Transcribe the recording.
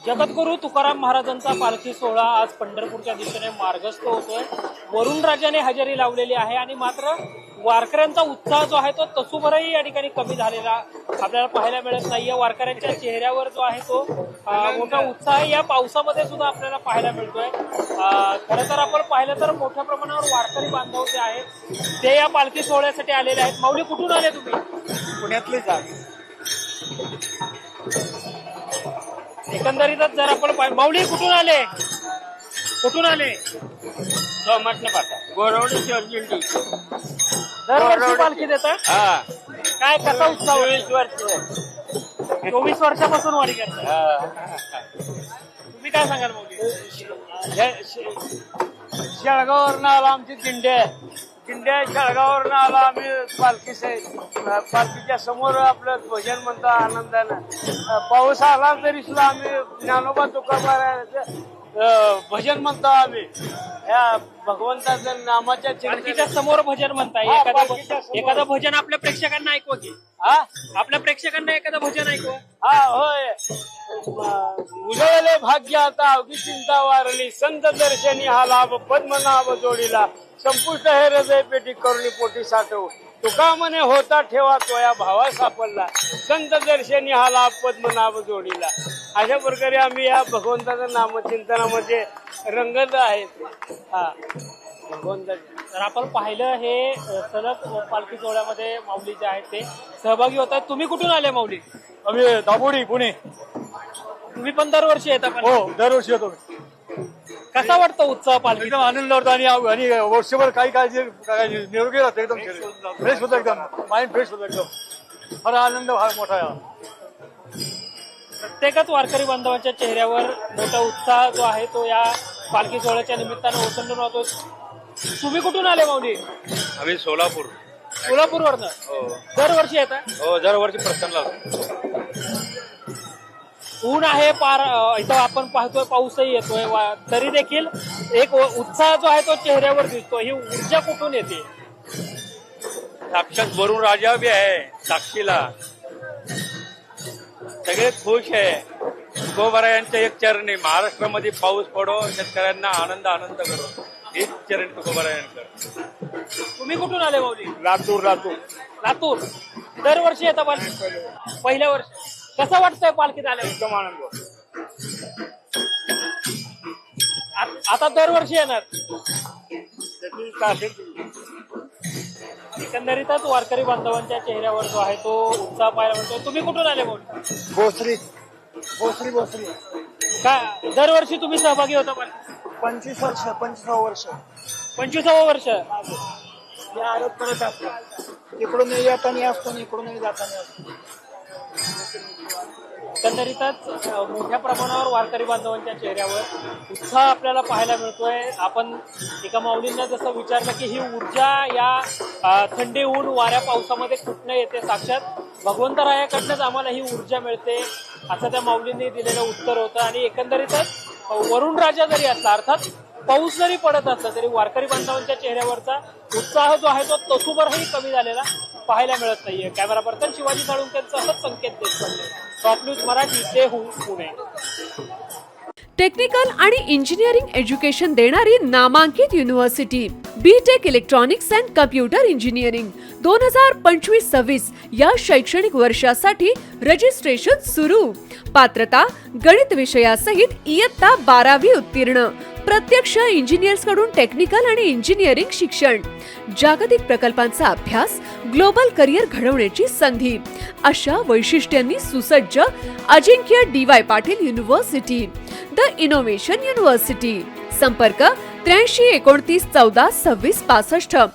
जगद्गुरू तुकाराम महाराजांचा पालखी सोहळा आज पंढरपूरच्या दिशेने मार्गस्थ होतोय। वरुण राजाने हजेरी लावलेली आहे आणि मात्र वारकऱ्यांचा उत्साह जो आहे तो तसूभरही या ठिकाणी कमी झालेला आपल्याला पाहायला मिळत नाहीये। वारकऱ्यांच्या चेहऱ्यावर जो आहे तो मोठा उत्साह या पावसामध्ये सुद्धा आपल्याला पाहायला मिळतोय। खरं तर आपण पाहिलं तर मोठ्या प्रमाणावर वारकरी बांधव जे आहेत ते या पालखी सोहळ्यासाठी आलेले आहेत। माऊली, कुठून आले तुम्ही? पुण्यातलेच आहे। एकंदरीतच जर आपण माऊली कुठून आले? कुठून आले? गोरवडी शिर्डी। दरवर्षी पालखी देता? काय कसा उत्साह? 24 वर्ष 24 वर्षापासून वारी करता। तुम्ही काय सांगाल माऊली? शेळगाववरून आला आमची दिंड्या शेळगाववरून आला आम्ही पालखीच्या समोर आपलं भजन म्हणतो आनंदानं। पाऊस आला तरी सुद्धा आम्ही ज्ञानोबा तुकारामाचं भजन म्हणतो आम्ही या भगवंताचं नामाच्या पालखीच्या समोर भजन म्हणताय। एखादं भजन आपल्या प्रेक्षकांना ऐकवा की? आपल्या प्रेक्षकांना एखादं भजन ऐकवा। होय। उजळले भाग्य आता अवघी चिंता वारली, संत दर्शनी हा लाभ पद्मनाभ जोडीला, संपुष्ट हे हृदय पेटी करुणी पोटी साठव, तुका म्हणे होता ठेवा तोया भावा सापडला, संत दर्शनी हा लाभ पद्मनाभ जोडीला। अशा प्रकारे आम्ही या भगवंताचं नामचिंतनामध्ये रंगत आहेत। भगवंताचे तर आपण पाहिलं हे सलग पालखी सोहळ्यामध्ये माऊली जे आहेत ते सहभागी होत आहेत। तुम्ही कुठून आले माऊली? आम्ही दाबोडी पुणे। तुम्ही पण दरवर्षी येता? हो, दरवर्षी येतो। कसा वाटतो उत्साह पालखी? एकदम आनंद वाटतो आणि वर्षभर काही निरोगी राहतो, एकदम फ्रेश होतं, एकदम माइंड फ्रेश होतं, एकदम फार आनंद फार मोठा आहे। प्रत्येकच वारकरी बांधवांच्या चेहऱ्यावर मोठा उत्साह जो आहे तो या पालखी सोहळ्याच्या निमित्तानं ओसंडून होतो। तुम्ही कुठून आले माऊली? आम्ही सोलापूर। सोलापूरवरनं? हो, दरवर्षी येता? हो, दरवर्षी प्रसन्न ऊन आहे पार, इथं आपण पाहतोय पाऊसही येतोय, तरी देखील एक उत्साह जो आहे तो चेहऱ्यावर दिसतो। ही ऊर्जा कुठून येते? साक्षात वरुण राजा भी आहे साक्षीला, सगळे खुश आहे। तुकोबारायांच्या एक चरणी महाराष्ट्रामध्ये पाऊस पडो, शेतकऱ्यांना आनंद करो, हेच चरण तुकोबारायांकर। तुम्ही कुठून आले माऊली? लातूर। लातूर। दरवर्षी येता पालखी? पहिल्या वर्षी कसं वाटतंय पालखीत आल्या? एकदम आनंद। आता दरवर्षी येणार? एकंदरीतच वारकरी बांधवांच्या चेहऱ्यावर जो आहे तो उत्साह पाहायला मिळतो। तुम्ही कुठून आले माऊली? भोसरी। काय दरवर्षी तुम्ही सहभागी होता? 25 वर्ष 25वं वर्ष। या आरोप करत असतो, इकडून येताना असतो, इकडून जाताना असतो। एकंदरीतच मोठ्या प्रमाणावर वारकरी बांधवांच्या चेहऱ्यावर उत्साह आपल्याला पाहायला मिळतोय। आपण एका माऊलींना जसं विचारलं की ही ऊर्जा या थंडी ऊन वाऱ्या पावसामध्ये कुठनं येते? साक्षात भगवंतरायाकडनंच आम्हाला ही ऊर्जा मिळते असं त्या माऊलींनी दिलेलं उत्तर होतं। आणि एकंदरीतच वरुण राजा जरी असला, अर्थात पाऊस जरी पडत असला तरी वारकरी बांधवांच्या चेहऱ्यावरचा उत्साह जो आहे तो तसूभरही कमी झालेला पाहायला मिळत नाहीये। कॅमेरा पर्सन शिवाजी साळुंखेंचा असंच Sanket Deshpande, top news Marathi, Dehu, Pune. Technical आणि इंजिनिअरिंग एज्युकेशन देणारी नामांकित university B Tech electronics and computer engineering 2025-26 या शैक्षणिक वर्षासाठी रजिस्ट्रेशन सुरू। पात्रता गणित विषयासहित इयत्ता 12वी उत्तीर्ण, प्रत्यक्ष इंजिनियर्स कडून टेक्निकल आणि इंजिनिअरिंग शिक्षण, जागतिक प्रकल्पांचा अभ्यास, ग्लोबल करिअर घडवण्याची संधी अशा वैशिष्ट्यांनी सुसज्ज Ajinkya D Y. Patil university, the innovation university. संपर्क 83 29 14 26 65।